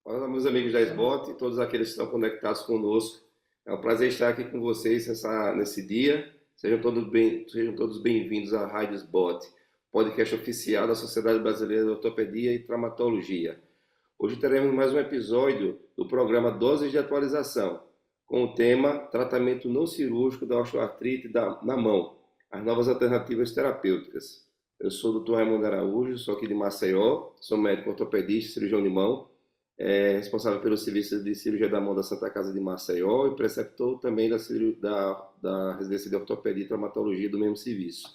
Olá, meus amigos da SBOT e todos aqueles que estão conectados conosco. É um prazer estar aqui com vocês nesse dia. Sejam todos bem-vindos à Rádio SBOT, podcast oficial da Sociedade Brasileira de Ortopedia e Traumatologia. Hoje teremos mais um episódio do programa Doses de Atualização, com o tema Tratamento não cirúrgico da osteoartrite na mão, as novas alternativas terapêuticas. Eu sou o Dr. Raimundo Araújo, sou aqui de Maceió, sou médico ortopedista e cirurgião de mão, responsável pelo serviço de cirurgia da mão da Santa Casa de Maceió e preceptor também da residência de ortopedia e traumatologia do mesmo serviço.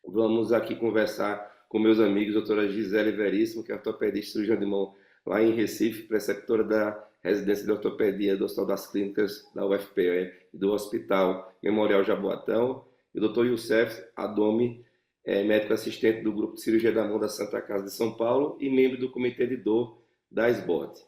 Vamos aqui conversar com meus amigos, doutora Gisele Veríssimo, que é ortopedista e cirurgião de mão lá em Recife, preceptora da residência de ortopedia do Hospital das Clínicas da UFPE e do Hospital Memorial Jaboatão, e o doutor Youssef Adomi, médico assistente do grupo de cirurgia da mão da Santa Casa de São Paulo e membro do comitê de dor da SBOT.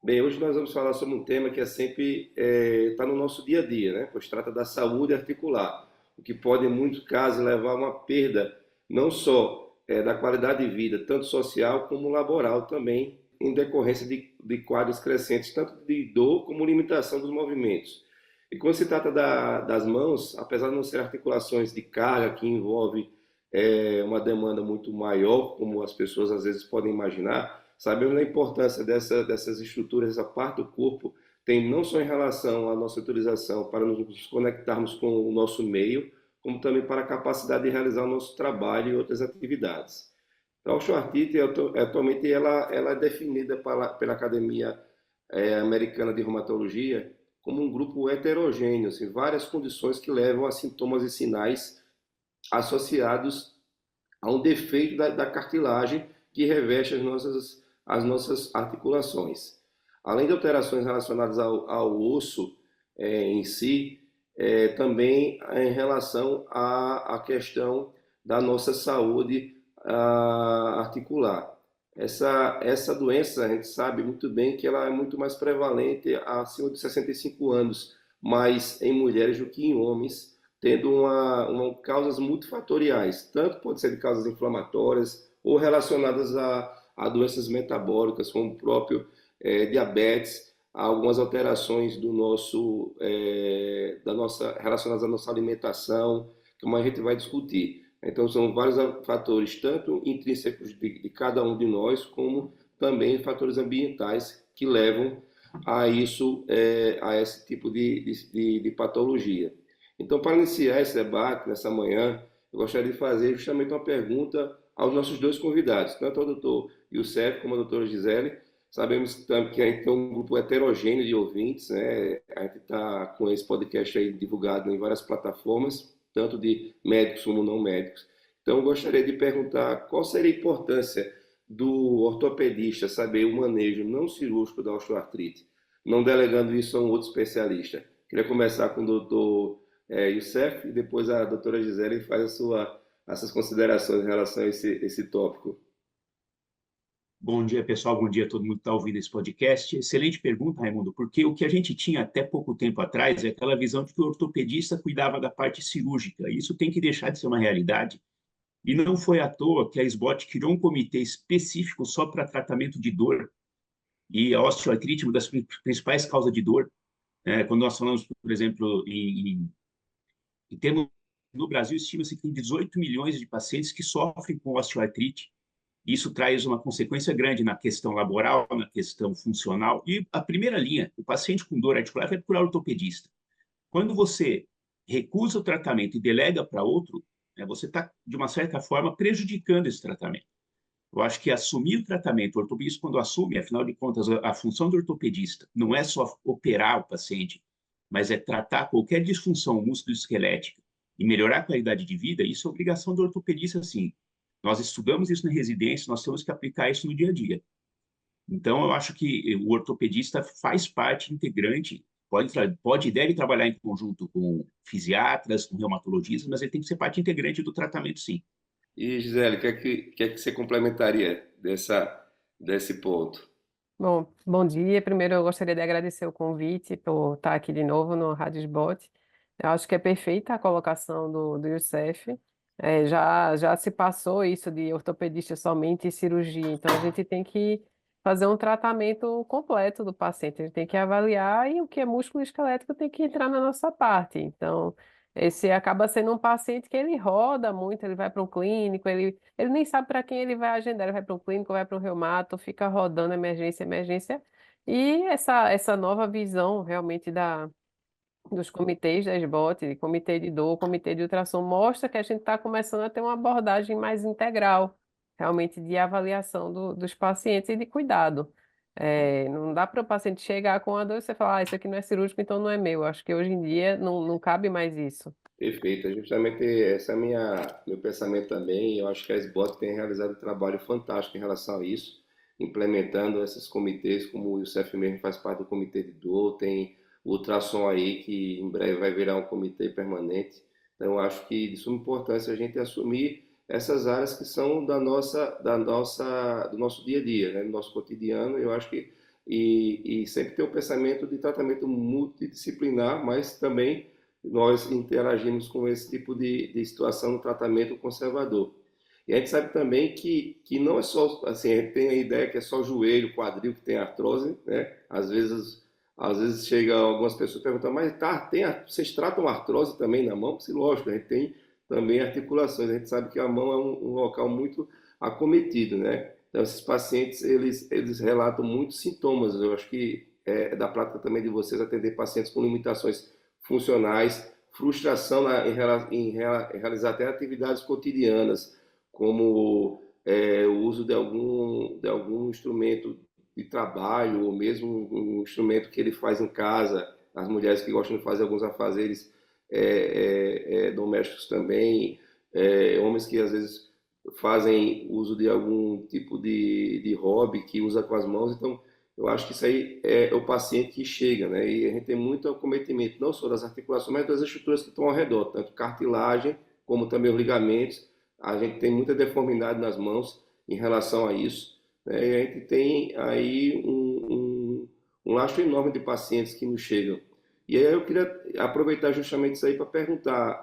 Bem, hoje nós vamos falar sobre um tema que sempre está no nosso dia a dia, né? Pois trata da saúde articular, o que pode, em muitos casos, levar a uma perda não só da qualidade de vida, tanto social como laboral também, em decorrência de quadros crescentes, tanto de dor como limitação dos movimentos. E quando se trata das mãos, apesar de não ser articulações de carga que envolve uma demanda muito maior, como as pessoas às vezes podem imaginar, sabemos da importância dessas estruturas, essa parte do corpo, tem não só em relação à nossa utilização para nos conectarmos com o nosso meio, como também para a capacidade de realizar o nosso trabalho e outras atividades. Então, a osteoartrite, atualmente, ela é definida pela Academia Americana de Reumatologia como um grupo heterogêneo, assim, várias condições que levam a sintomas e sinais associados a um defeito da cartilagem que reveste as nossas articulações. Além de alterações relacionadas ao osso em si, também em relação à questão da nossa saúde articular. Essa doença, a gente sabe muito bem que ela é muito mais prevalente acima de 65 anos, mais em mulheres do que em homens, tendo causas multifatoriais, tanto pode ser de causas inflamatórias ou relacionadas a doenças metabólicas, como o próprio diabetes, algumas alterações relacionadas à nossa alimentação, como a gente vai discutir. Então, são vários fatores, tanto intrínsecos de cada um de nós, como também fatores ambientais que levam a esse tipo de patologia. Então, para iniciar esse debate nessa manhã, eu gostaria de fazer justamente uma pergunta aos nossos dois convidados, tanto ao doutor Youssef como à doutora Gisele. Sabemos que a gente tem um grupo heterogêneo de ouvintes, né? A gente está com esse podcast aí divulgado em várias plataformas, tanto de médicos como não médicos. Então, eu gostaria de perguntar qual seria a importância do ortopedista saber o manejo não cirúrgico da osteoartrite, não delegando isso a um outro especialista. Queria começar com o doutor Youssef e depois a doutora Gisele faz essas considerações em relação a esse tópico. Bom dia, pessoal. Bom dia a todo mundo que está ouvindo esse podcast. Excelente pergunta, Raimundo, porque o que a gente tinha até pouco tempo atrás é aquela visão de que o ortopedista cuidava da parte cirúrgica. Isso tem que deixar de ser uma realidade. E não foi à toa que a SBOT criou um comitê específico só para tratamento de dor. E a osteoartrite é uma das principais causas de dor. Quando nós falamos, por exemplo, em termos no Brasil, estima-se que tem 18 milhões de pacientes que sofrem com osteoartrite. Isso traz uma consequência grande na questão laboral, na questão funcional. E a primeira linha, o paciente com dor articular vai procurar ortopedista. Quando você recusa o tratamento e delega para outro, você está, de uma certa forma, prejudicando esse tratamento. Eu acho que assumir o tratamento, o ortopedista, quando assume, afinal de contas, a função do ortopedista não é só operar o paciente, mas é tratar qualquer disfunção musculoesquelética e melhorar a qualidade de vida. Isso é obrigação do ortopedista, sim. Nós estudamos isso na residência, nós temos que aplicar isso no dia a dia. Então, eu acho que o ortopedista faz parte integrante, pode e deve trabalhar em conjunto com fisiatras, com reumatologistas, mas ele tem que ser parte integrante do tratamento, sim. E Gisele, o que é que você complementaria desse ponto? Bom dia. Primeiro, eu gostaria de agradecer o convite por estar aqui de novo no Rádio Sbot. Eu acho que é perfeita a colocação do Youssef. Já se passou isso de ortopedista somente e cirurgia, então a gente tem que fazer um tratamento completo do paciente. A gente tem que avaliar e o que é músculo esquelético tem que entrar na nossa parte. Então, esse acaba sendo um paciente que ele roda muito, ele vai para um clínico, ele nem sabe para quem ele vai agendar, ele vai para um clínico, vai para um reumato, fica rodando emergência, emergência. E essa nova visão realmente dos comitês da SBOT, comitê de dor, comitê de ultrassom, mostra que a gente está começando a ter uma abordagem mais integral, realmente de avaliação dos pacientes e de cuidado. Não dá para o paciente chegar com a dor e você falar, isso aqui não é cirúrgico, então não é meu. Acho que hoje em dia não cabe mais isso. Perfeito, é justamente esse é meu pensamento também. Eu acho que a SBOT tem realizado um trabalho fantástico em relação a isso, implementando esses comitês, como o Youssef mesmo faz parte do comitê de dor, tem o ultrassom aí, que em breve vai virar um comitê permanente. Então, eu acho que de suma importância a gente assumir essas áreas que são do nosso dia a dia, né? Do nosso cotidiano. Eu acho que, e sempre ter um pensamento de tratamento multidisciplinar, mas também nós interagimos com esse tipo de situação no tratamento conservador. E a gente sabe também que não é só, assim, a gente tem a ideia que é só joelho, quadril que tem artrose, né? Às vezes chega algumas pessoas perguntando, mas vocês tratam artrose também na mão? Sim, lógico, a gente tem também articulações, a gente sabe que a mão é um local muito acometido, né? Então, esses pacientes, eles relatam muitos sintomas. Eu acho que é da prática também de vocês atender pacientes com limitações funcionais, frustração em realizar até atividades cotidianas, como o uso de algum instrumento de trabalho, ou mesmo um instrumento que ele faz em casa, as mulheres que gostam de fazer alguns afazeres domésticos também, homens que às vezes fazem uso de algum tipo de hobby que usa com as mãos. Então, eu acho que isso aí é o paciente que chega, né? E a gente tem muito acometimento, não só das articulações, mas das estruturas que estão ao redor, tanto cartilagem como também os ligamentos. A gente tem muita deformidade nas mãos em relação a isso, né? E a gente tem aí um lastro enorme de pacientes que nos chegam. E aí eu queria aproveitar justamente isso aí para perguntar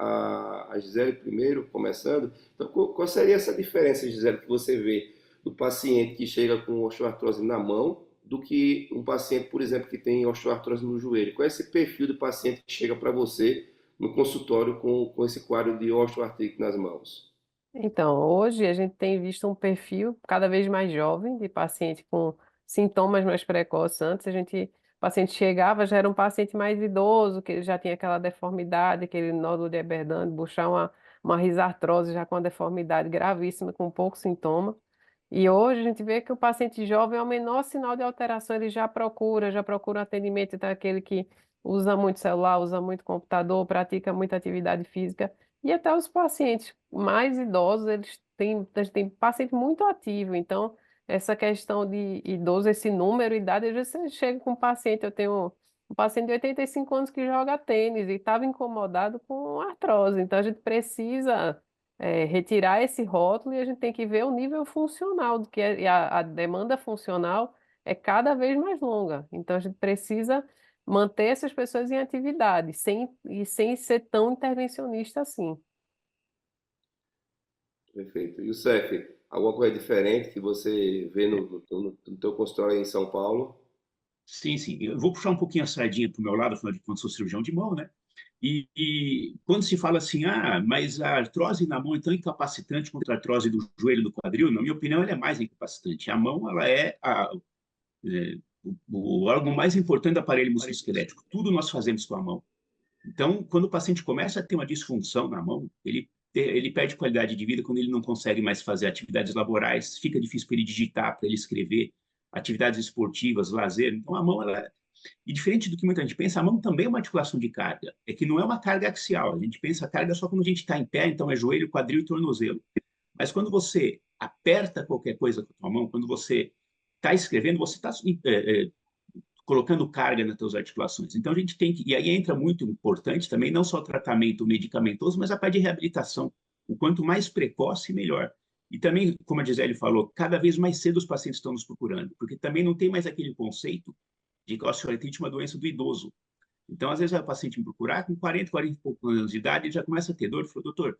a Gisele primeiro, começando. Então, qual seria essa diferença, Gisele, que você vê do paciente que chega com osteoartrose na mão do que um paciente, por exemplo, que tem osteoartrose no joelho? Qual é esse perfil do paciente que chega para você no consultório com esse quadro de osteoartrite nas mãos? Então, hoje a gente tem visto um perfil cada vez mais jovem de paciente com sintomas mais precoces. Antes o paciente chegava, já era um paciente mais idoso, que ele já tinha aquela deformidade, aquele nódulo de Ehlers-Danlos, Buschal, uma risartrose já com uma deformidade gravíssima, com pouco sintoma. E hoje a gente vê que o paciente jovem, ao menor sinal de alteração, ele já procura atendimento daquele que usa muito celular, usa muito computador, pratica muita atividade física. E até os pacientes mais idosos, a gente tem paciente muito ativo. Então, essa questão de idoso, esse número, idade, às vezes você chega com um paciente, eu tenho um paciente de 85 anos que joga tênis e estava incomodado com artrose. Então, a gente precisa retirar esse rótulo e a gente tem que ver o nível funcional, e a demanda funcional é cada vez mais longa. Então, a gente precisa manter essas pessoas em atividade, sem ser tão intervencionista assim. Perfeito. E o CEF, alguma coisa diferente que você vê no teu consultório aí em São Paulo? Sim, sim. Eu vou puxar um pouquinho a sardinha para o meu lado, afinal de contas, sou cirurgião de mão, né? E quando se fala assim, mas a artrose na mão é tão incapacitante quanto a artrose do joelho e do quadril, na minha opinião, ela é mais incapacitante. A mão, ela é, o órgão mais importante do aparelho musculoesquelético. Tudo nós fazemos com a mão. Então, quando o paciente começa a ter uma disfunção na mão, ele perde qualidade de vida quando ele não consegue mais fazer atividades laborais, fica difícil para ele digitar, para ele escrever, atividades esportivas, lazer. Então, a mão, e diferente do que muita gente pensa, a mão também é uma articulação de carga. É que não é uma carga axial. A gente pensa a carga só quando a gente está em pé, então é joelho, quadril e tornozelo. Mas quando você aperta qualquer coisa com a tua mão, quando você está escrevendo, você está colocando carga nas suas articulações. Então, a gente tem que... E aí entra muito importante também, não só o tratamento medicamentoso, mas a parte de reabilitação. O quanto mais precoce, melhor. E também, como a Gisele falou, cada vez mais cedo os pacientes estão nos procurando, porque também não tem mais aquele conceito de que a osteoartrite é uma doença do idoso. Então, às vezes, o paciente me procurar com 40 e poucos anos de idade, ele já começa a ter dor. Ele falou, doutor,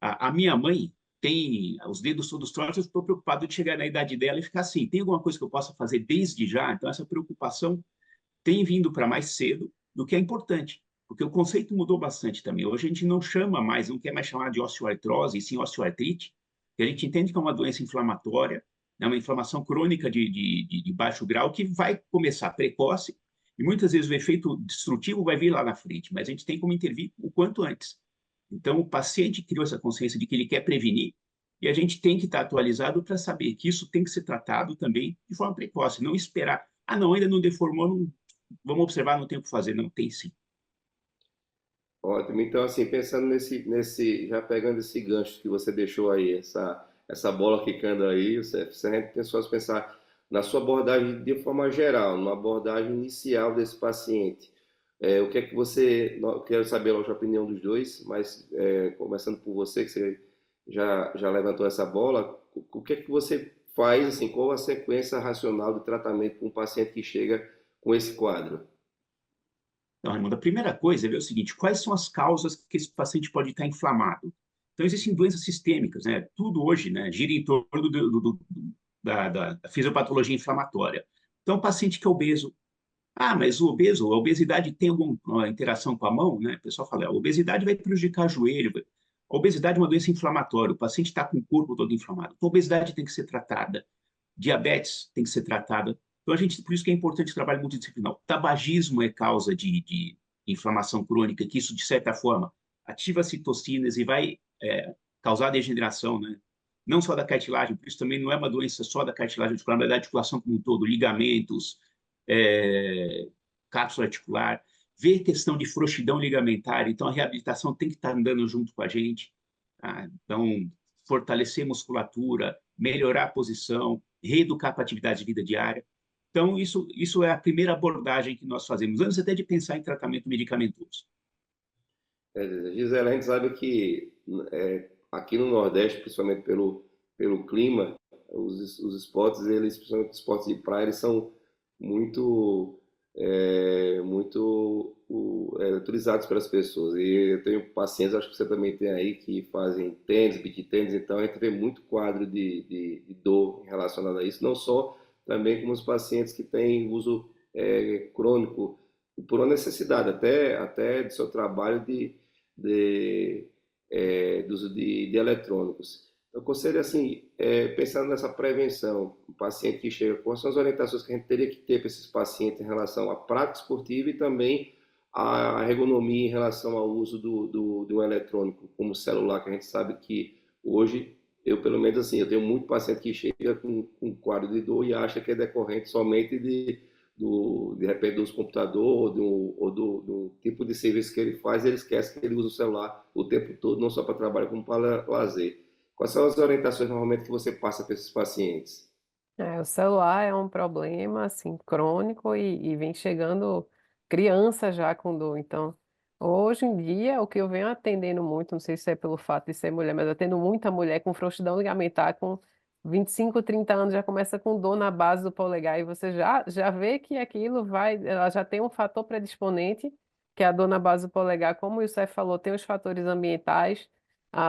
a minha mãe tem os dedos todos tortos, eu estou preocupado de chegar na idade dela e ficar assim. Tem alguma coisa que eu possa fazer desde já? Então, essa preocupação tem vindo para mais cedo, do que é importante, porque o conceito mudou bastante também. Hoje a gente não chama mais, não quer mais chamar de osteoartrose, e sim osteoartrite, que a gente entende que é uma doença inflamatória, né, uma inflamação crônica de baixo grau, que vai começar precoce, e muitas vezes o efeito destrutivo vai vir lá na frente, mas a gente tem como intervir o quanto antes. Então, o paciente criou essa consciência de que ele quer prevenir, e a gente tem que estar atualizado para saber que isso tem que ser tratado também de forma precoce, não esperar. Ah, não, ainda não deformou, não, vamos observar, não tem o que fazer. Não, tem sim. Ótimo. Então, assim, pensando já pegando esse gancho que você deixou aí, essa bola quicando aí, se a gente pensou a pensar na sua abordagem de forma geral, numa abordagem inicial desse paciente, o que é que eu quero saber a opinião dos dois, mas começando por você, que você já levantou essa bola, o que é que você faz, assim, qual a sequência racional de tratamento para um paciente que chega com esse quadro? Então, Raimundo, a primeira coisa é ver o seguinte: quais são as causas que esse paciente pode estar inflamado? Então, existem doenças sistêmicas, né? Tudo hoje, né, gira em torno da fisiopatologia inflamatória. Então, o paciente que é obeso, mas a obesidade tem alguma interação com a mão, né? O pessoal fala, a obesidade vai prejudicar o joelho. A obesidade é uma doença inflamatória, o paciente está com o corpo todo inflamado. Então, a obesidade tem que ser tratada. Diabetes tem que ser tratada. Então, por isso que é importante o trabalho multidisciplinar. O tabagismo é causa de inflamação crônica, que isso, de certa forma, ativa citocinas e vai causar degeneração, né? Não só da cartilagem, por isso também não é uma doença só da cartilagem articular, mas da articulação como um todo, ligamentos, é, cápsula articular, ver questão de frouxidão ligamentar, então a reabilitação tem que estar andando junto com a gente, tá? Então, fortalecer musculatura, melhorar a posição, reeducar para a atividade de vida diária. Então, isso é a primeira abordagem que nós fazemos, antes até de pensar em tratamento medicamentoso. Gisela, a gente sabe que aqui no Nordeste, principalmente pelo clima, os esportes, principalmente os esportes de praia, eles são muito, utilizados pelas pessoas. E eu tenho pacientes, acho que você também tem aí, que fazem tênis, beach tênis, então a gente vê muito quadro de dor relacionado a isso, não só também como os pacientes que têm uso crônico, por uma necessidade, até do seu trabalho de, do uso de eletrônicos. Eu conselho assim, pensando nessa prevenção, o paciente que chega, quais são as orientações que a gente teria que ter para esses pacientes em relação à prática esportiva e também à ergonomia em relação ao uso de um eletrônico, como o celular, que a gente sabe que hoje, eu pelo menos assim, eu tenho muito paciente que chega com quadro de dor e acha que é decorrente somente de repente, do computador ou do tipo de serviço que ele faz, ele esquece que ele usa o celular o tempo todo, não só para trabalho, como para lazer. Quais são as orientações normalmente que você passa para esses pacientes? O celular é um problema assim crônico e vem chegando criança já com dor. Então, hoje em dia, o que eu venho atendendo muito, não sei se é pelo fato de ser mulher, mas eu atendo muita mulher com frouxidão ligamentar com 25, 30 anos, já começa com dor na base do polegar e você já vê que aquilo ela já tem um fator predisponente, que é a dor na base do polegar, como o Youssef falou, tem os fatores ambientais,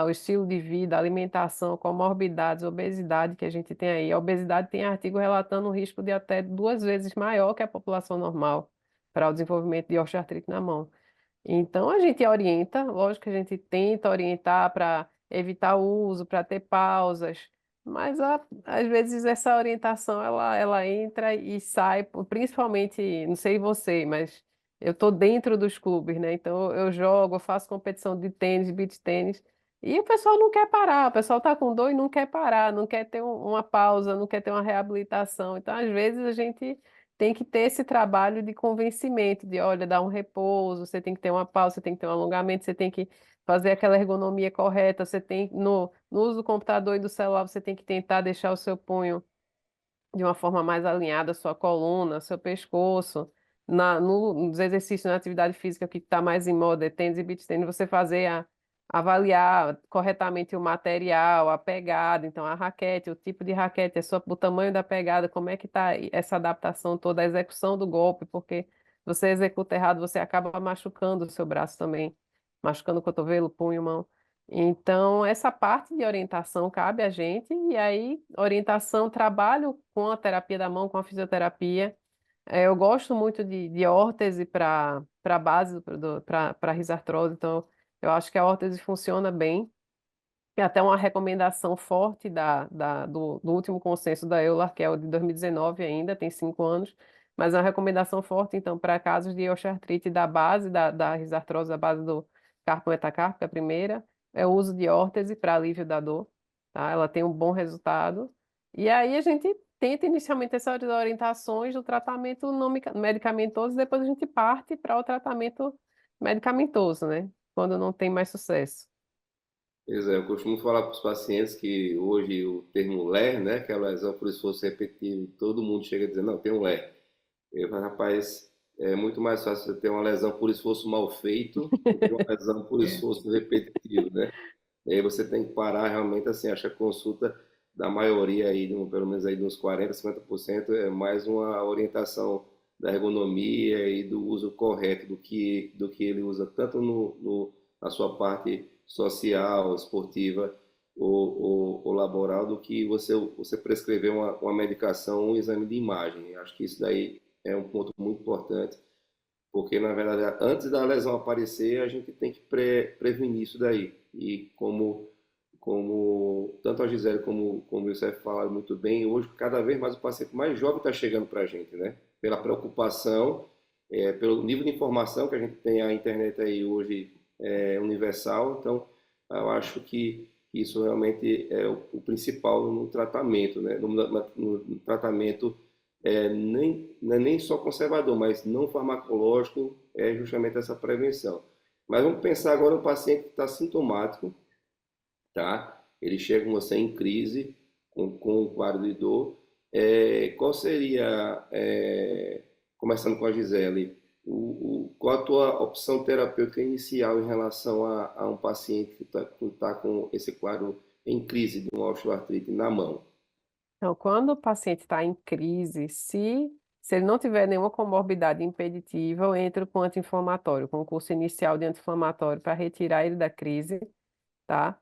o estilo de vida, alimentação, comorbidades, obesidade que a gente tem aí. A obesidade tem artigo relatando um risco de até 2 vezes maior que a população normal para o desenvolvimento de osteoartrite na mão. Então a gente orienta, lógico que a gente tenta orientar para evitar o uso, para ter pausas, mas às vezes essa orientação ela entra e sai, principalmente, não sei você, mas eu estou dentro dos clubes, né? Então eu jogo, eu faço competição de tênis, beach tênis, e o pessoal não quer parar, o pessoal está com dor e não quer parar, não quer ter uma pausa, não quer ter uma reabilitação. Então às vezes a gente tem que ter esse trabalho de convencimento, de olha, dar um repouso, você tem que ter uma pausa, você tem que ter um alongamento, você tem que fazer aquela ergonomia correta, você tem, no uso do computador e do celular, você tem que tentar deixar o seu punho de uma forma mais alinhada, a sua coluna, seu pescoço, nos exercícios, na atividade física que está mais em moda, tênis e beach tênis, você avaliar corretamente o material, a pegada, então a raquete, o tipo de raquete, o tamanho da pegada, como é que está essa adaptação toda, a execução do golpe, porque você executa errado, você acaba machucando o seu braço também, machucando o cotovelo, punho, mão. Então, essa parte de orientação cabe a gente, e aí, orientação, trabalho com a terapia da mão, com a fisioterapia. Eu gosto muito de órtese para base, para risartrose, então eu acho que a órtese funciona bem. Tem até uma recomendação forte do último consenso da EULAR, que é o de 2019 ainda, tem 5 anos, mas é uma recomendação forte, então, para casos de osteoartrite da base, da risartrose, da base do carpo metacárpico, a primeira, é o uso de órtese para alívio da dor, tá? Ela tem um bom resultado. E aí a gente tenta inicialmente essas orientações do tratamento não medicamentoso, depois a gente parte para o tratamento medicamentoso, né? Quando não tem mais sucesso. Pois é, eu costumo falar para os pacientes que hoje o termo LER, né, que é a lesão por esforço repetitivo, todo mundo chega a dizer, não, tem um LER. Eu falo, rapaz, é muito mais fácil você ter uma lesão por esforço mal feito do que uma lesão por É, esforço repetitivo, né? E aí você tem que parar realmente, assim, acho que a consulta da maioria aí, pelo menos aí de uns 40, 50%, é mais uma orientação da ergonomia e do uso correto do que ele usa, tanto na sua parte social, esportiva ou laboral, do que você prescrever uma medicação, um exame de imagem. Acho que isso daí é um ponto muito importante, porque, na verdade, antes da lesão aparecer, a gente tem que prevenir isso daí. E como tanto a Gisele como o Youssef falaram muito bem, hoje, cada vez mais o paciente mais jovem está chegando para a gente, né? Pela preocupação, pelo nível de informação que a gente tem, a internet aí hoje é universal. Então, eu acho que isso realmente é o principal no tratamento, né? No tratamento não é nem só conservador, mas não farmacológico, é justamente essa prevenção. Mas vamos pensar agora no paciente que está sintomático, tá? Ele chega com você em crise, com um quadro de dor. Qual seria, começando com a Gisele, qual a tua opção terapêutica inicial em relação a um paciente que está com esse quadro em crise de uma osteoartrite na mão? Então, quando o paciente está em crise, se ele não tiver nenhuma comorbidade impeditiva, eu entro com anti-inflamatório, com o curso inicial de anti-inflamatório para retirar ele da crise, tá?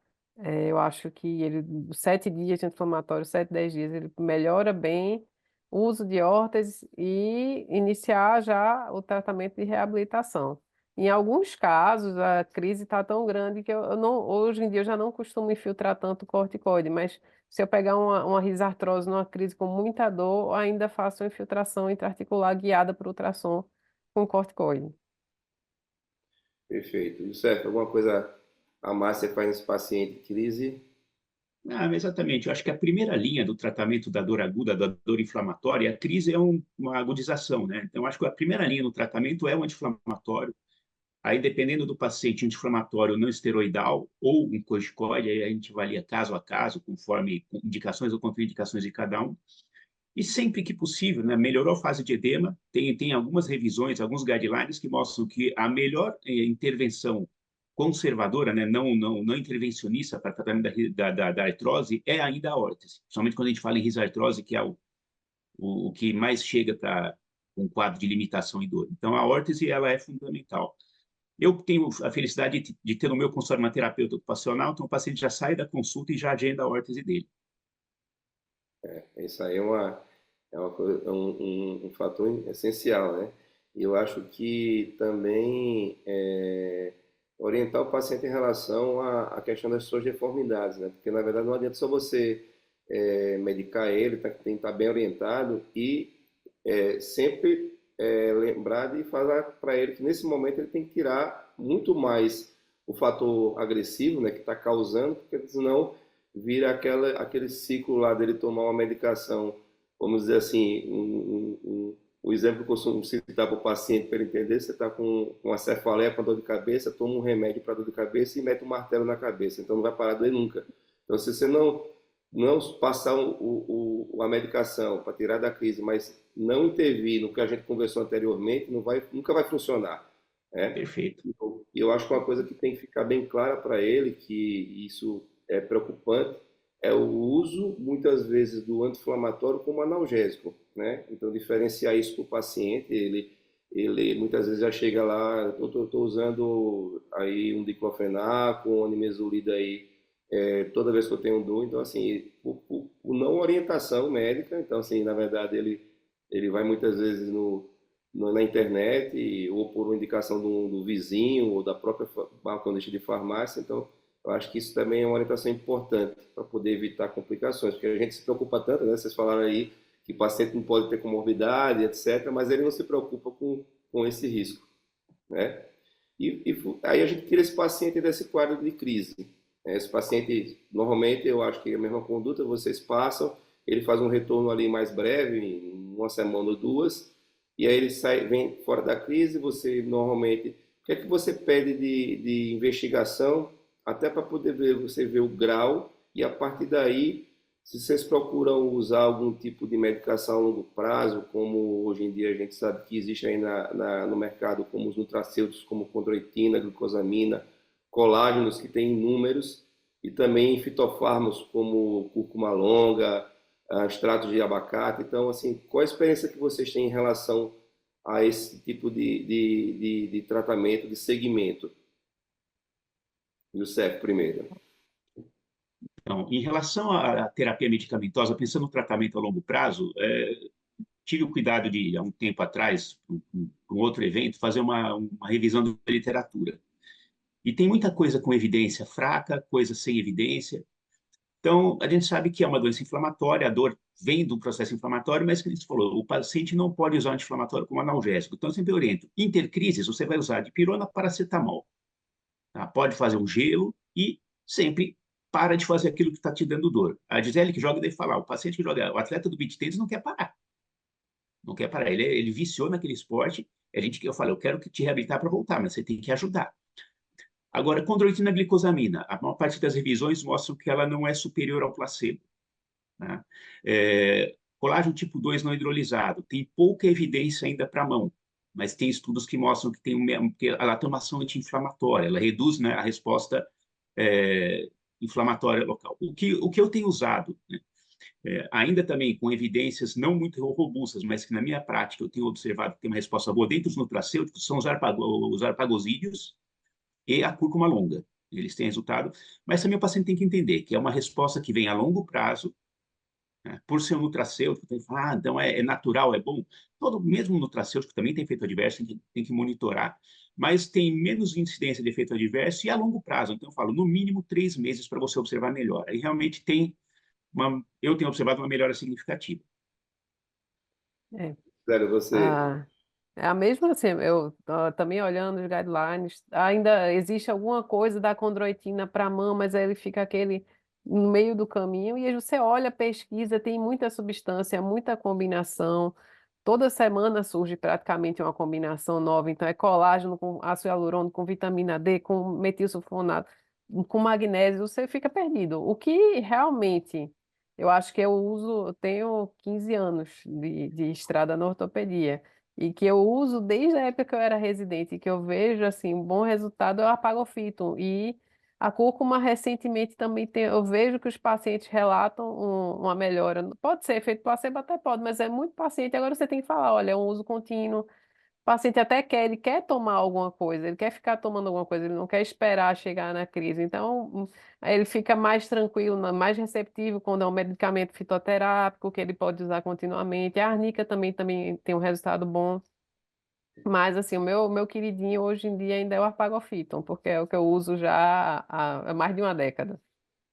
Eu acho que ele, 7 dias de anti-inflamatório, 7, 10 dias, ele melhora bem o uso de órteses e iniciar já o tratamento de reabilitação. Em alguns casos, a crise está tão grande que eu não, hoje em dia eu já não costumo infiltrar tanto corticoide, mas se eu pegar uma risartrose numa crise com muita dor, eu ainda faço uma infiltração intraarticular guiada por ultrassom com corticoide. Perfeito. Youssef, alguma coisa a mais você faz nesse paciente em crise? ah, exatamente. Eu acho que a primeira linha do tratamento da dor aguda, da dor inflamatória, a crise é uma agudização, né? Então, acho que a primeira linha no tratamento é o anti-inflamatório. Aí, dependendo do paciente, anti-inflamatório não esteroidal ou um corticoide, aí a gente avalia caso a caso, conforme indicações ou contraindicações de cada um. E sempre que possível, né, melhorou a fase de edema, tem algumas revisões, alguns guidelines que mostram que a melhor intervenção conservadora, né, não intervencionista para tratamento da artrose é ainda a órtese. Principalmente quando a gente fala em risartrose, que é o que mais chega para um quadro de limitação e dor. Então, a órtese ela é fundamental. Eu tenho a felicidade de ter no meu consultório uma terapeuta ocupacional, então o paciente já sai da consulta e já agenda a órtese dele. Isso aí é um fator essencial, né? E eu acho que também orientar o paciente em relação à questão das suas deformidades, né? Porque na verdade não adianta só você medicar ele, tem que estar bem orientado e sempre lembrar de falar para ele que nesse momento ele tem que tirar muito mais o fator agressivo, né, que está causando, porque senão vira aquele ciclo lá dele tomar uma medicação, vamos dizer assim, o exemplo que eu costumo citar para o paciente para ele entender: você está com uma cefaleia, com dor de cabeça, toma um remédio para dor de cabeça e mete um martelo na cabeça, então não vai parar de doer nunca. Então, se você não passar a medicação para tirar da crise, mas não intervir no que a gente conversou anteriormente, nunca vai funcionar, né? Perfeito. E eu acho que uma coisa que tem que ficar bem clara para ele, que isso é preocupante, é o uso, muitas vezes, do anti-inflamatório como analgésico, né? Então, diferenciar isso para o paciente, ele ele muitas vezes já chega lá, eu tô usando aí um diclofenaco, um nimesulida aí, toda vez que eu tenho dor. Então, assim, por não orientação médica, então, assim, na verdade, ele vai muitas vezes na internet, ou por uma indicação do vizinho, ou da própria balconista de farmácia. Então, eu acho que isso também é uma orientação importante para poder evitar complicações, porque a gente se preocupa tanto, né? Vocês falaram aí que o paciente não pode ter comorbidade, etc., mas ele não se preocupa com esse risco, né? Aí a gente tira esse paciente desse quadro de crise. Esse paciente, normalmente, eu acho que é a mesma conduta, vocês passam, ele faz um retorno ali mais breve, em uma semana ou duas, e aí ele sai, vem fora da crise. Você normalmente, o que é que você pede de investigação, até para poder ver, você ver o grau, e a partir daí, se vocês procuram usar algum tipo de medicação a longo prazo, como hoje em dia a gente sabe que existe aí no mercado, como os nutracêuticos, como condroitina, glucosamina, colágenos que tem inúmeros, e também fitofármacos como cúrcuma longa, extratos de abacate. Então, assim, qual a experiência que vocês têm em relação a esse tipo de tratamento, de segmento? E o CEP primeiro. Então, em relação à terapia medicamentosa, pensando no tratamento a longo prazo, tive o cuidado de, há um tempo atrás, para um outro evento, fazer uma revisão da literatura. E tem muita coisa com evidência fraca, coisa sem evidência. Então, a gente sabe que é uma doença inflamatória, a dor vem do processo inflamatório, mas, como você falou, o paciente não pode usar o anti-inflamatório como analgésico. Então, eu sempre oriento. Intercrises, você vai usar dipirona, paracetamol. Tá? Pode fazer um gelo e sempre para de fazer aquilo que está te dando dor. A Gisele que joga deve falar, o paciente que joga, o atleta do beach tennis não quer parar. Não quer parar. Ele viciou naquele esporte. A gente, eu falo, eu quero te reabilitar para voltar, mas você tem que ajudar. Agora, condroitina glicosamina, a maior parte das revisões mostram que ela não é superior ao placebo. Né? Colágeno tipo 2 não hidrolisado, tem pouca evidência ainda para a mão, mas tem estudos que mostram que ela tem uma ação anti-inflamatória, ela reduz, né, a resposta inflamatória local. O que eu tenho usado, né, ainda também com evidências não muito robustas, mas que na minha prática eu tenho observado que tem uma resposta boa dentro dos nutracêuticos, são os arpagosídeos e a cúrcuma longa. Eles têm resultado, mas também o paciente tem que entender que é uma resposta que vem a longo prazo, né? Por ser um nutracêutico, tem que falar, então é natural, é bom. Todo, mesmo nutracêutico também tem efeito adverso, tem que monitorar, mas tem menos incidência de efeito adverso e a longo prazo. Então, eu falo, no mínimo 3 meses para você observar melhor. Aí realmente eu tenho observado uma melhora significativa. É. Sério, você. Ah, é a mesma assim, eu também olhando os guidelines, ainda existe alguma coisa da condroitina para a mão, mas aí ele fica aquele no meio do caminho, e aí você olha, pesquisa, tem muita substância, muita combinação. Toda semana surge praticamente uma combinação nova, então é colágeno com ácido hialurônico, com vitamina D, com metilsulfonato, com magnésio, você fica perdido. O que realmente eu acho que eu tenho 15 anos de estrada na ortopedia, e que eu uso desde a época que eu era residente, e que eu vejo assim um bom resultado é o apagofito. E a cúrcuma recentemente também tem, eu vejo que os pacientes relatam uma melhora. Pode ser efeito placebo, até pode, mas é muito paciente. Agora você tem que falar, olha, é um uso contínuo. O paciente até quer, ele quer tomar alguma coisa, ele quer ficar tomando alguma coisa, ele não quer esperar chegar na crise. Então, aí ele fica mais tranquilo, mais receptivo quando é um medicamento fitoterápico que ele pode usar continuamente. A arnica também tem um resultado bom. Mas, assim, o meu queridinho hoje em dia ainda é o Arpagofiton, porque é o que eu uso já há mais de uma década.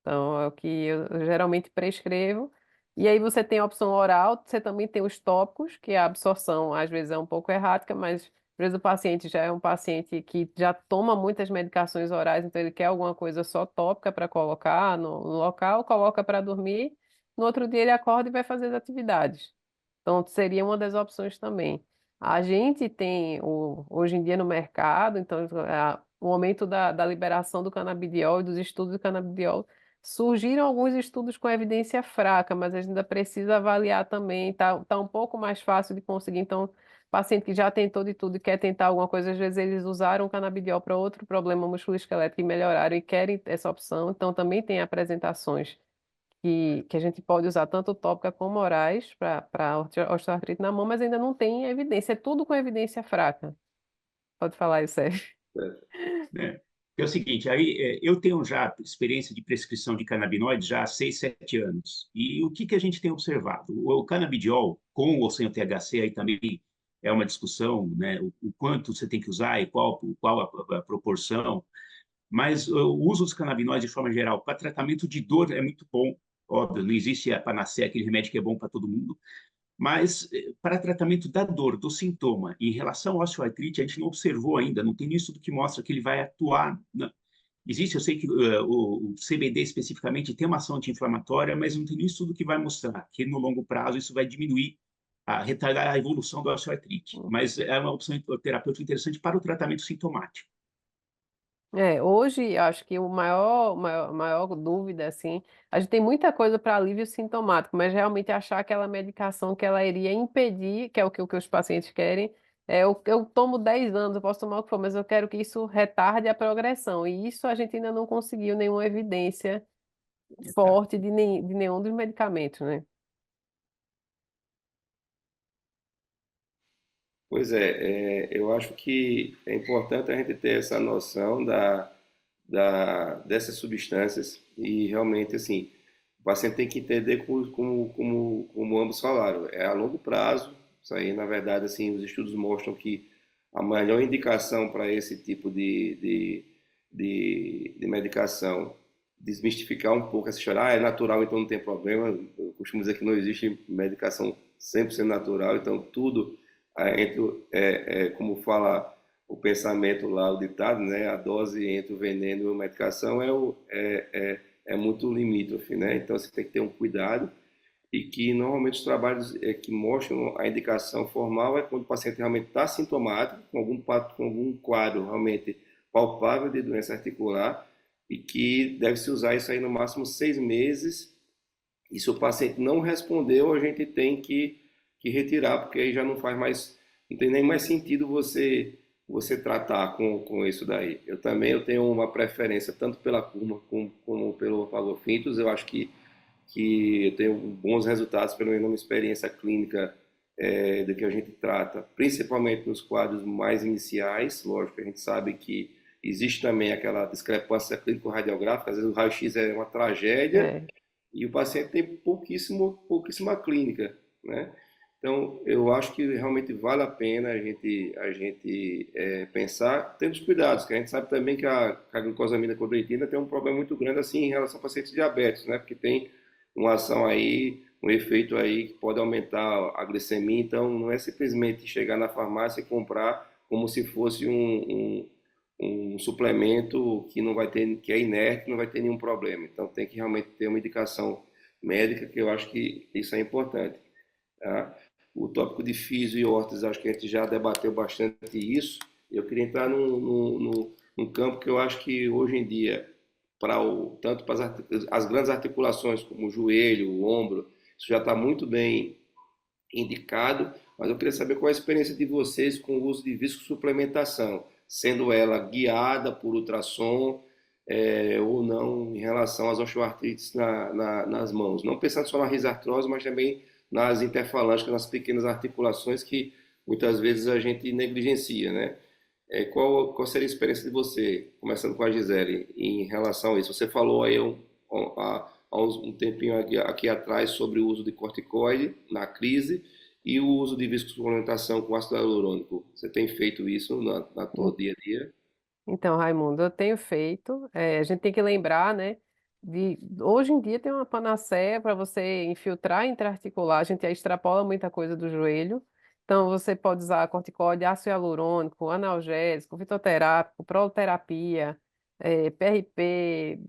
Então, é o que eu geralmente prescrevo. E aí você tem a opção oral, você também tem os tópicos, que a absorção às vezes é um pouco errática, mas às vezes o paciente já é um paciente que já toma muitas medicações orais, então ele quer alguma coisa só tópica para colocar no local, coloca para dormir, no outro dia ele acorda e vai fazer as atividades. Então, seria uma das opções também. A gente tem, hoje em dia no mercado, então, o aumento da liberação do canabidiol e dos estudos do canabidiol, surgiram alguns estudos com evidência fraca, mas a gente ainda precisa avaliar também, tá um pouco mais fácil de conseguir. Então, paciente que já tentou de tudo e quer tentar alguma coisa, às vezes eles usaram o canabidiol para outro problema musculoesquelético e melhoraram e querem essa opção. Então, também tem apresentações que a gente pode usar tanto tópica como orais para osteoartrite na mão, mas ainda não tem evidência. É tudo com evidência fraca. Pode falar isso, Sérgio. Né? É o seguinte, aí eu tenho já experiência de prescrição de canabinoides já há 6, 7 anos. E o que a gente tem observado? O canabidiol, com ou sem o THC, aí também é uma discussão, né? O quanto você tem que usar e qual a proporção. Mas o uso dos canabinoides, de forma geral, para tratamento de dor é muito bom. Óbvio, não existe a panaceia, aquele remédio que é bom para todo mundo. Mas para tratamento da dor, do sintoma, em relação ao osteoartrite, a gente não observou ainda, não tem isso que mostra que ele vai atuar. Existe, eu sei que o CBD especificamente tem uma ação anti-inflamatória, mas não tem isso tudo que vai mostrar que no longo prazo isso vai diminuir, retardar a evolução do osteoartrite. Mas é uma opção terapêutica interessante para o tratamento sintomático. Hoje, acho que o maior dúvida, assim, a gente tem muita coisa para alívio sintomático, mas realmente achar aquela medicação que ela iria impedir, que é o que os pacientes querem, eu tomo 10 anos, eu posso tomar o que for, mas eu quero que isso retarde a progressão, e isso a gente ainda não conseguiu nenhuma evidência forte de nenhum dos medicamentos, né? Pois eu acho que é importante a gente ter essa noção dessas substâncias e realmente, assim, o paciente tem que entender como ambos falaram, é a longo prazo, isso aí, na verdade, assim, os estudos mostram que a melhor indicação para esse tipo de medicação, desmistificar um pouco essa história, é natural, então não tem problema, eu costumo dizer que não existe medicação 100% natural, então tudo como fala o pensamento lá, o ditado, né? A dose entre o veneno e a medicação é muito limítrofe, né? Então você tem que ter um cuidado e que normalmente os trabalhos que mostram a indicação formal é quando o paciente realmente está sintomático, com algum quadro realmente palpável de doença articular e que deve-se usar isso aí no máximo 6 meses e se o paciente não respondeu, a gente tem que retirar, porque aí já não faz mais, não tem nem mais sentido você tratar com isso daí. Eu tenho uma preferência tanto pela curma como pelo palofintos. Eu acho que eu tenho bons resultados, pelo menos uma experiência clínica do que a gente trata, principalmente nos quadros mais iniciais. Lógico, a gente sabe que existe também aquela discrepância clínico-radiográfica, às vezes o raio-x é uma tragédia, É. e o paciente tem pouquíssima clínica, né? Então, eu acho que realmente vale a pena a gente pensar, tendo os cuidados, que a gente sabe também que a glucosamina clorhidratina tem um problema muito grande assim em relação a pacientes diabéticos, né? Porque tem uma ação aí, um efeito aí que pode aumentar a glicemia, então não é simplesmente chegar na farmácia e comprar como se fosse um suplemento que não vai ter, que é inerte, não vai ter nenhum problema. Então tem que realmente ter uma indicação médica, que eu acho que isso é importante, tá? O tópico de físio e órteses, acho que a gente já debateu bastante isso. Eu queria entrar num campo que eu acho que hoje em dia, tanto para as grandes articulações, como o joelho, o ombro, isso já está muito bem indicado, mas eu queria saber qual é a experiência de vocês com o uso de viscosuplementação, sendo ela guiada por ultrassom ou não em relação às osteoartrites nas mãos. Não pensando só na risartrose, mas também nas interfalângicas, nas pequenas articulações que muitas vezes a gente negligencia, né? Qual seria a experiência de você, começando com a Gisele, em relação a isso? Você falou aí há um tempinho aqui atrás sobre o uso de corticoide na crise e o uso de viscosuplementação com ácido hialurônico. Você tem feito isso na tua dia a dia? Então, Raimundo, eu tenho feito. A gente tem que lembrar, né? Hoje em dia tem uma panaceia para você infiltrar intraarticular. A gente extrapola muita coisa do joelho. Então, você pode usar corticóide, ácido hialurônico, analgésico, fitoterápico, proloterapia, PRP.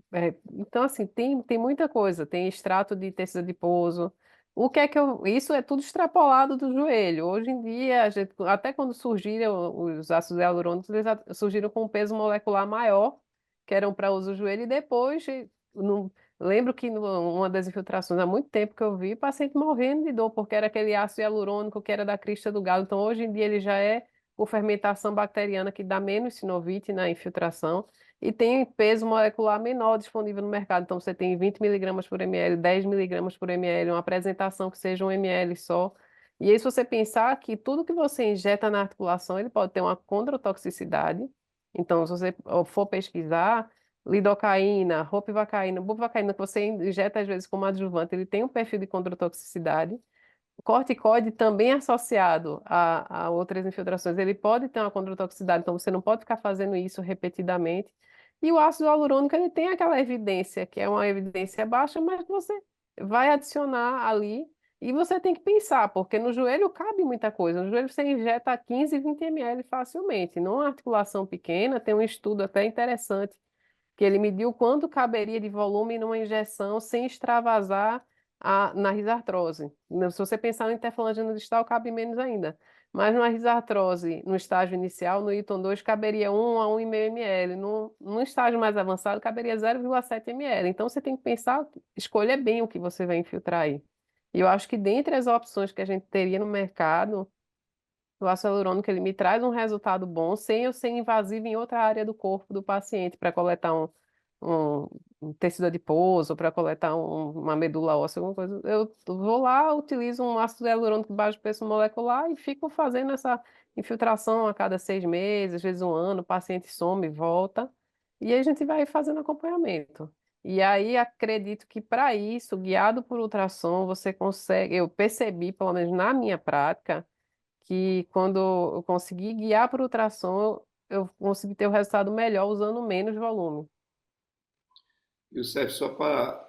Então, assim, tem muita coisa. Tem extrato de tecido adiposo. O que é que eu. Isso é tudo extrapolado do joelho. Hoje em dia, até quando surgiram os ácidos hialurônicos, eles surgiram com um peso molecular maior, que eram para uso no joelho, e depois, não, lembro que numa das infiltrações, há muito tempo que eu vi, paciente morrendo de dor, porque era aquele ácido hialurônico que era da crista do galo. Então, hoje em dia, ele já é por fermentação bacteriana, que dá menos sinovite na infiltração, e tem peso molecular menor disponível no mercado. Então, você tem 20 miligramas por ml, 10 miligramas por ml, uma apresentação que seja 1 ml só. E aí, se você pensar que tudo que você injeta na articulação, ele pode ter uma condrotoxicidade. Então, se você for pesquisar, lidocaína, ropivacaína, bupivacaína, que você injeta às vezes como adjuvante, ele tem um perfil de condrotoxicidade. O corticoide também associado a outras infiltrações, ele pode ter uma condrotoxicidade, então você não pode ficar fazendo isso repetidamente. E o ácido hialurônico, ele tem aquela evidência, que é uma evidência baixa, mas você vai adicionar ali e você tem que pensar, porque no joelho cabe muita coisa. No joelho você injeta 15, 20 ml facilmente. Numa articulação pequena, tem um estudo até interessante que ele mediu quanto caberia de volume numa injeção sem extravasar na risartrose. Se você pensar no interfalangina distal, cabe menos ainda. Mas numa risartrose, no estágio inicial, no Eton 2, caberia 1 a 1,5 ml. No estágio mais avançado, caberia 0,7 ml. Então, você tem que pensar, escolher bem o que você vai infiltrar aí. E eu acho que dentre as opções que a gente teria no mercado, o ácido hialurônico ele me traz um resultado bom sem eu ser invasivo em outra área do corpo do paciente para coletar um, um tecido adiposo, para coletar uma medula óssea, alguma coisa. Eu vou lá, utilizo um ácido hialurônico de baixo peso molecular e fico fazendo essa infiltração a cada 6 meses, às vezes um ano, o paciente some, volta, e aí a gente vai fazendo acompanhamento. E aí acredito que para isso, guiado por ultrassom, você consegue, eu percebi, pelo menos na minha prática, que quando eu consegui guiar por ultrassom, eu consegui ter o resultado melhor usando menos volume. Youssef, só para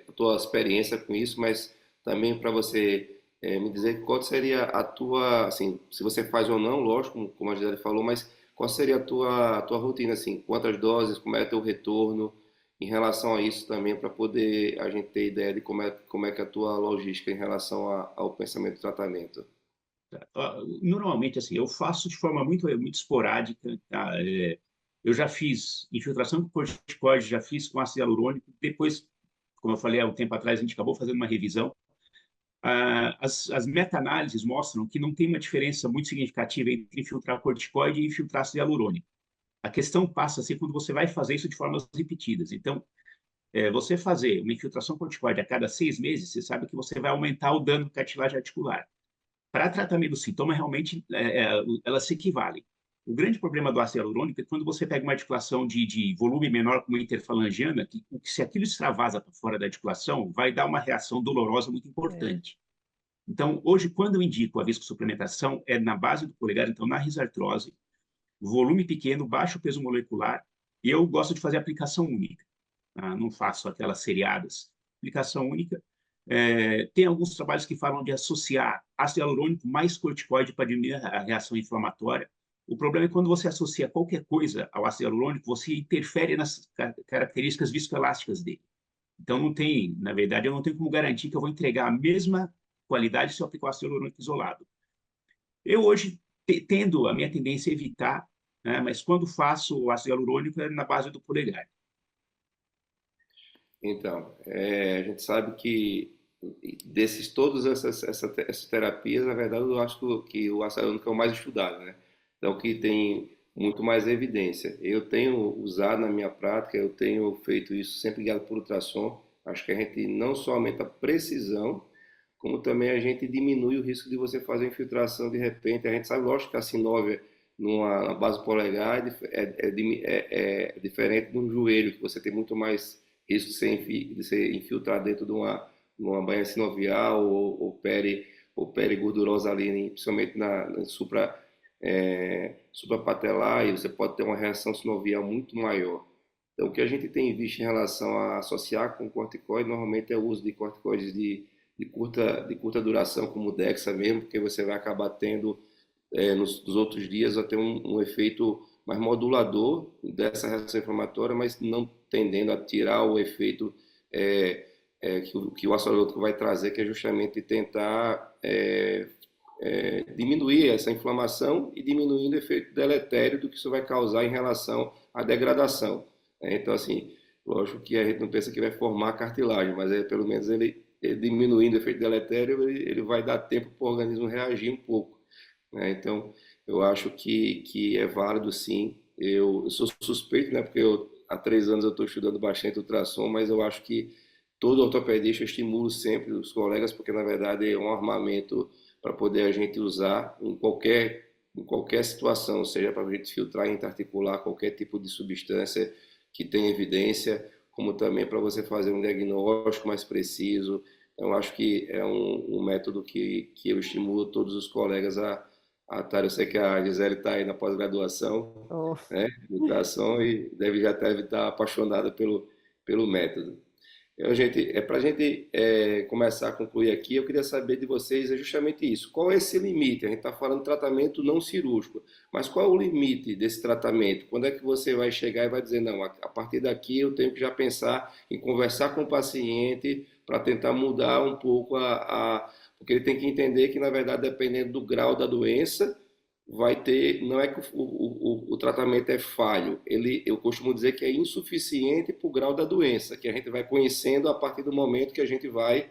a tua experiência com isso, mas também para você me dizer qual seria a tua, assim, se você faz ou não, lógico, como a Gisele falou, mas qual seria a tua rotina, assim, quantas doses, como é teu retorno em relação a isso também, para poder a gente ter ideia de como é que é a tua logística em relação ao pensamento do tratamento. Normalmente, assim, eu faço de forma muito esporádica, tá? Eu já fiz infiltração com corticoide, já fiz com ácido hialurônico, depois, como eu falei há um tempo atrás, a gente acabou fazendo uma revisão. As meta-análises mostram que não tem uma diferença muito significativa entre infiltrar corticoide e infiltrar ácido hialurônico. A questão passa a ser quando você vai fazer isso de formas repetidas. Então, você fazer uma infiltração corticoide a cada 6 meses, você sabe que você vai aumentar o dano cartilagem articular. Para tratamento do sintoma, realmente, elas se equivalem. O grande problema do ácido hialurônico é quando você pega uma articulação de volume menor, como a interfalangiana, que se aquilo extravasa para fora da articulação, vai dar uma reação dolorosa muito É. importante. Então, hoje, quando eu indico a viscosuplementação, é na base do polegar, então na risartrose, volume pequeno, baixo peso molecular, e eu gosto de fazer aplicação única. Não faço aquelas seriadas. Aplicação única. Tem alguns trabalhos que falam de associar ácido hialurônico mais corticoide para diminuir a reação inflamatória. O problema é quando você associa qualquer coisa ao ácido hialurônico, você interfere nas características viscoelásticas dele. Então, não tem, na verdade, eu não tenho como garantir que eu vou entregar a mesma qualidade se eu aplicar o ácido hialurônico isolado. Eu hoje tendo a minha tendência a evitar, né, mas quando faço o ácido hialurônico é na base do polegar. Então, a gente sabe que desses todas essas terapias, na verdade, eu acho que o ácido hialurônico é o mais estudado, né? Então, que tem muito mais evidência. Eu tenho usado na minha prática, eu tenho feito isso sempre guiado por ultrassom. Acho que a gente não só aumenta a precisão, como também a gente diminui o risco de você fazer infiltração de repente. A gente sabe, lógico, que a sinóvia numa base polegar é diferente de um joelho, que você tem muito mais risco de ser infiltrado dentro de uma banha sinovial ou perigordurosa ali, principalmente na suprapatelar, e você pode ter uma reação sinovial muito maior. Então, o que a gente tem visto em relação a associar com corticoide, normalmente é o uso de corticoides de curta duração, como o Dexa mesmo, porque você vai acabar tendo, nos outros dias, vai ter um efeito mais modulador dessa reação inflamatória, mas não tendendo a tirar o efeito que o ácido hialurônico vai trazer, que é justamente tentar diminuir essa inflamação e diminuindo o efeito deletério do que isso vai causar em relação à degradação. Então, assim, lógico que a gente não pensa que vai formar cartilagem, mas pelo menos ele diminuindo o efeito deletério, ele vai dar tempo para o organismo reagir um pouco. né? Então, eu acho que é válido sim. Eu sou suspeito, né? Porque há 3 anos eu estou estudando bastante ultrassom, mas eu acho que todo ortopedista eu estimulo sempre os colegas, porque na verdade é um armamento para poder a gente usar em qualquer situação, seja para a gente filtrar intraarticular qualquer tipo de substância que tem evidência, como também para você fazer um diagnóstico mais preciso. Então, eu acho que é um método que eu estimulo todos os colegas a estar. Eu sei que a Gisele está aí na pós-graduação, Oh, né, de educação, e deve estar apaixonada pelo método. Então, gente, para a gente começar a concluir aqui, eu queria saber de vocês justamente isso. Qual é esse limite? A gente está falando de tratamento não cirúrgico, mas qual é o limite desse tratamento? Quando é que você vai chegar e vai dizer, não, a partir daqui eu tenho que já pensar em conversar com o paciente para tentar mudar um pouco porque ele tem que entender que, na verdade, dependendo do grau da doença, vai ter, não é que o tratamento é falho, eu costumo dizer que é insuficiente para o grau da doença, que a gente vai conhecendo a partir do momento que a gente vai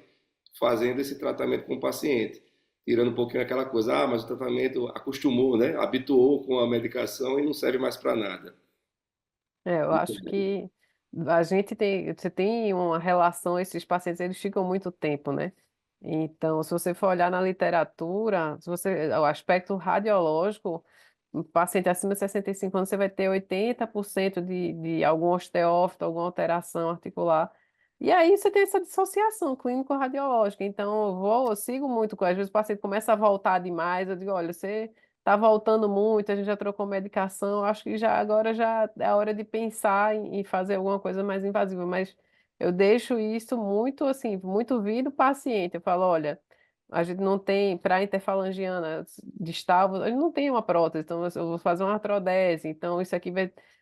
fazendo esse tratamento com o paciente, tirando um pouquinho aquela coisa, mas o tratamento acostumou, né? Habituou com a medicação e não serve mais para nada. eu Muito acho bem. que você tem uma relação, esses pacientes, eles ficam muito tempo, né? Então, se você for olhar na literatura, o aspecto radiológico, um paciente acima de 65 anos, você vai ter 80% de algum osteófito, alguma alteração articular. E aí você tem essa dissociação clínico-radiológica. Então, eu sigo muito, às vezes o paciente começa a voltar demais, eu digo, olha, você está voltando muito, a gente já trocou medicação, acho que já agora já é a hora de pensar em fazer alguma coisa mais invasiva, mas eu deixo isso muito assim, muito vir do paciente. Eu falo, olha, a gente não tem, para interfalangiana distal, a gente não tem uma prótese, então eu vou fazer uma artrodese, então isso aqui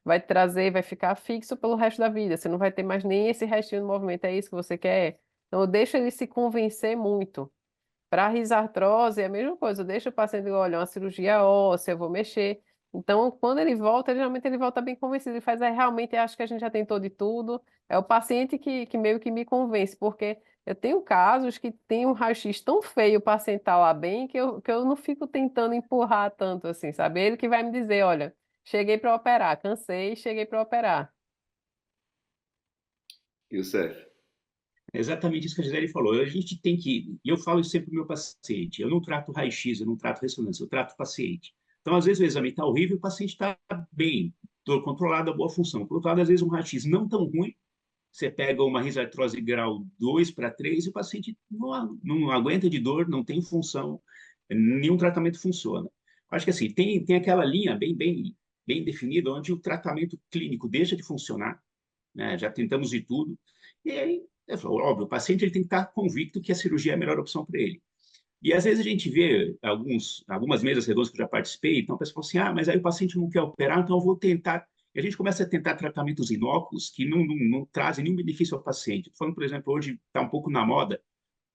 vai trazer, vai ficar fixo pelo resto da vida, você não vai ter mais nem esse restinho de movimento, é isso que você quer? Então eu deixo ele se convencer muito. Para a risartrose é a mesma coisa, eu deixo o paciente, olha, uma cirurgia óssea, eu vou mexer. Então, quando ele volta, geralmente ele volta bem convencido, ele faz, realmente acho que a gente já tentou de tudo. É o paciente que meio que me convence, porque eu tenho casos que tem um raio-x tão feio, o paciente tá lá bem, que eu não fico tentando empurrar tanto assim, sabe? Ele que vai me dizer, olha, cheguei para operar, cansei, cheguei para operar. E o CEF? É exatamente isso que a Gisele falou. A gente tem que, e eu falo isso sempre para o meu paciente, eu não trato raio-x, eu não trato ressonância, eu trato o paciente. Então, às vezes o exame está horrível, o paciente está bem, controlado a boa função. Por outro lado, às vezes um raio-x não tão ruim, você pega uma risartrose grau 2 para 3 e o paciente não aguenta de dor, não tem função, nenhum tratamento funciona. Acho que assim, tem aquela linha bem definida onde o tratamento clínico deixa de funcionar, né? Já tentamos de tudo, e aí, óbvio, o paciente ele tem que estar convicto que a cirurgia é a melhor opção para ele. E às vezes a gente vê algumas mesas redondas que eu já participei, então a pessoa fala assim, mas aí o paciente não quer operar, então eu vou tentar. E a gente começa a tentar tratamentos inócuos que não trazem nenhum benefício ao paciente. Estou falando, por exemplo, hoje está um pouco na moda,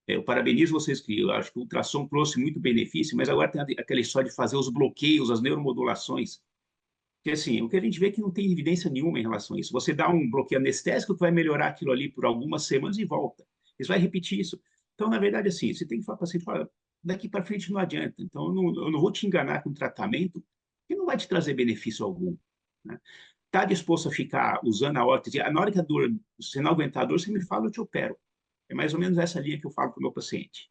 eu parabenizo vocês que eu acho que o ultrassom trouxe muito benefício, mas agora tem aquela história de fazer os bloqueios, as neuromodulações, que assim, o que a gente vê é que não tem evidência nenhuma em relação a isso. Você dá um bloqueio anestésico que vai melhorar aquilo ali por algumas semanas e volta. Isso vai repetir isso. Então, na verdade, assim, você tem que falar para o paciente, fala, daqui para frente não adianta. Então, eu não vou te enganar com tratamento que não vai te trazer benefício algum. Né? Está disposto a ficar usando a órtese? Na hora que a dor, você não aguentar a dor, você me fala, eu te opero. É mais ou menos essa linha que eu falo para o meu paciente.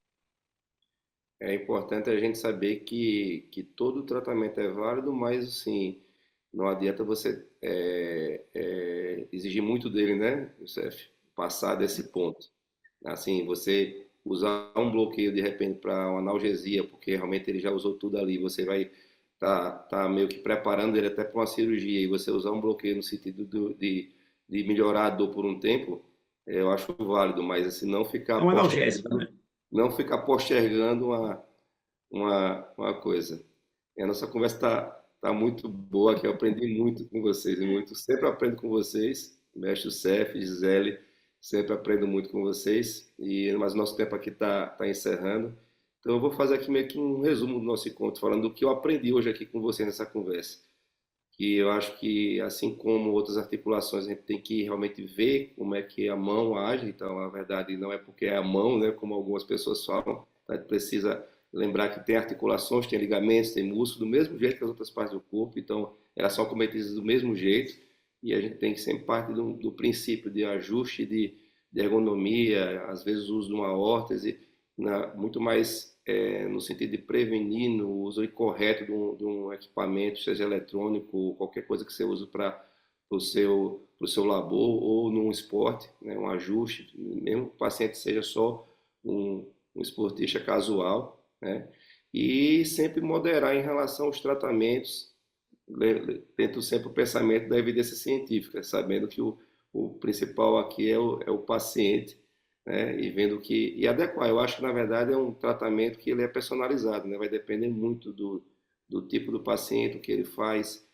É importante a gente saber que todo tratamento é válido, mas assim, não adianta você exigir muito dele, né, Youssef? Passar desse ponto. Assim, você usar um bloqueio de repente para uma analgesia, porque realmente ele já usou tudo ali, você vai tá meio que preparando ele até para uma cirurgia, e você usar um bloqueio no sentido de melhorar a dor por um tempo, eu acho válido, mas assim, É um analgésico, né? não ficar postergando uma coisa. E a nossa conversa tá muito boa aqui, eu aprendi muito com vocês, e muito, sempre aprendo com vocês, mestre Cef, Gisele, sempre aprendo muito com vocês, mas o nosso tempo aqui tá encerrando. Então eu vou fazer aqui meio que um resumo do nosso encontro, falando do que eu aprendi hoje aqui com você nessa conversa. Que eu acho que, assim como outras articulações, a gente tem que realmente ver como é que a mão age. Então, a verdade não é porque é a mão, né, como algumas pessoas falam, a gente precisa Lembrar que tem articulações, tem ligamentos, tem músculo, do mesmo jeito que as outras partes do corpo, então elas são cometidas do mesmo jeito, e a gente tem que sempre partir do princípio de ajuste, de ergonomia, às vezes o uso de uma órtese, muito mais no sentido de prevenir no uso incorreto de um equipamento, seja eletrônico, qualquer coisa que você use para o seu labor ou num esporte, né, um ajuste, mesmo que o paciente seja só um esportista casual, né, e sempre moderar em relação aos tratamentos, tento sempre o pensamento da evidência científica, sabendo que o principal aqui é o paciente, né, e vendo e adequar. Eu acho que na verdade é um tratamento que ele é personalizado, né, vai depender muito do tipo do paciente, o que ele faz,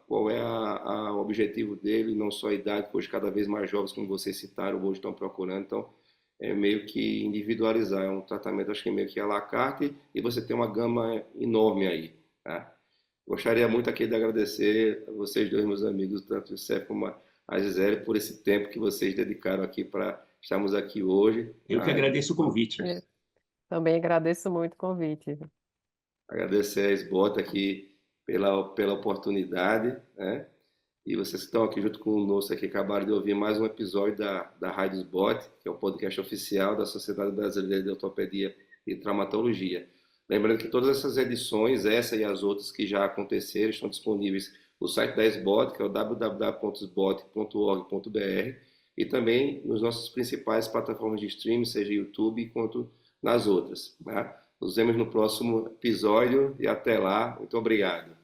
qual é o objetivo dele, não só a idade, que hoje cada vez mais jovens, como vocês citaram, hoje estão procurando, então é meio que individualizar, é um tratamento, acho que é meio que à la carte, e você tem uma gama enorme aí, tá? Gostaria muito aqui de agradecer a vocês dois, meus amigos, tanto o Sérgio como a Gisele, por esse tempo que vocês dedicaram aqui para estarmos aqui hoje, Eu que tá? agradeço o convite. Também agradeço muito o convite. Agradecer a SBOT aqui pela oportunidade, né? E vocês que estão aqui junto conosco, aqui acabaram de ouvir mais um episódio da Rádio SBOT, que é o podcast oficial da Sociedade Brasileira de Ortopedia e Traumatologia. Lembrando que todas essas edições, essa e as outras que já aconteceram, estão disponíveis no site da SBOT, que é o www.sbot.org.br, e também nos nossos principais plataformas de streaming, seja YouTube quanto nas outras, tá? Nos vemos no próximo episódio e até lá. Muito obrigado.